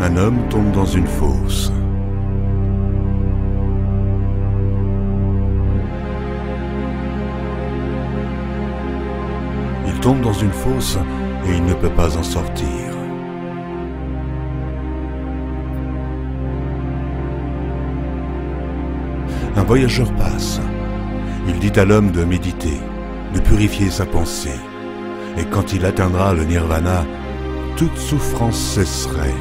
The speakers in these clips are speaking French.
Un homme tombe dans une fosse. Il tombe dans une fosse et il ne peut pas en sortir. Un voyageur passe. Il dit à l'homme de méditer, de purifier sa pensée. Et quand il atteindra le nirvana, toute souffrance cesserait.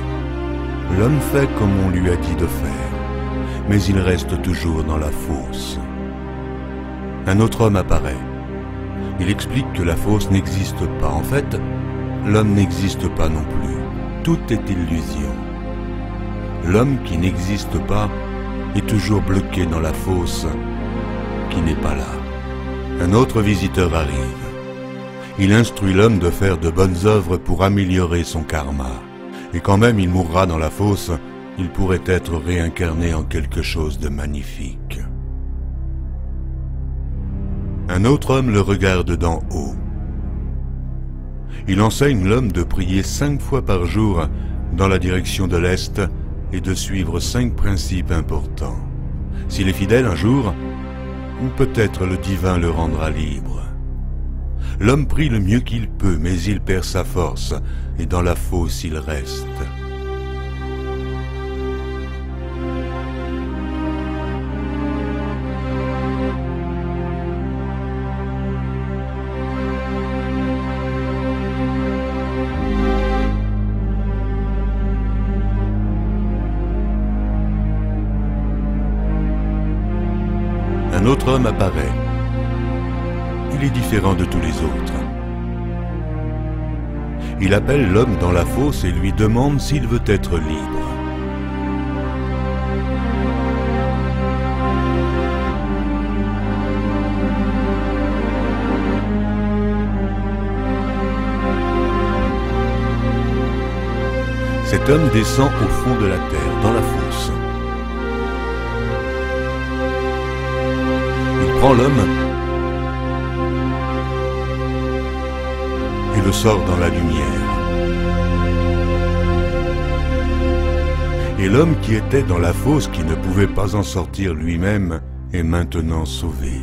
L'homme fait comme on lui a dit de faire, mais il reste toujours dans la fosse. Un autre homme apparaît. Il explique que la fosse n'existe pas. En fait, l'homme n'existe pas non plus. Tout est illusion. L'homme qui n'existe pas est toujours bloqué dans la fosse qui n'est pas là. Un autre visiteur arrive. Il instruit l'homme de faire de bonnes œuvres pour améliorer son karma. Et quand même il mourra dans la fosse, il pourrait être réincarné en quelque chose de magnifique. Un autre homme le regarde d'en haut. Il enseigne l'homme de prier 5 fois par jour dans la direction de l'Est et de suivre 5 principes importants. S'il est fidèle un jour, peut-être le divin le rendra libre. L'homme prie le mieux qu'il peut, mais il perd sa force, et dans la fosse il reste. Un autre homme apparaît. Il est différent de tous les autres. Il appelle l'homme dans la fosse et lui demande s'il veut être libre. Cet homme descend au fond de la terre, dans la fosse. Il prend l'homme et le sort dans la lumière. Et l'homme qui était dans la fosse, qui ne pouvait pas en sortir lui-même, est maintenant sauvé.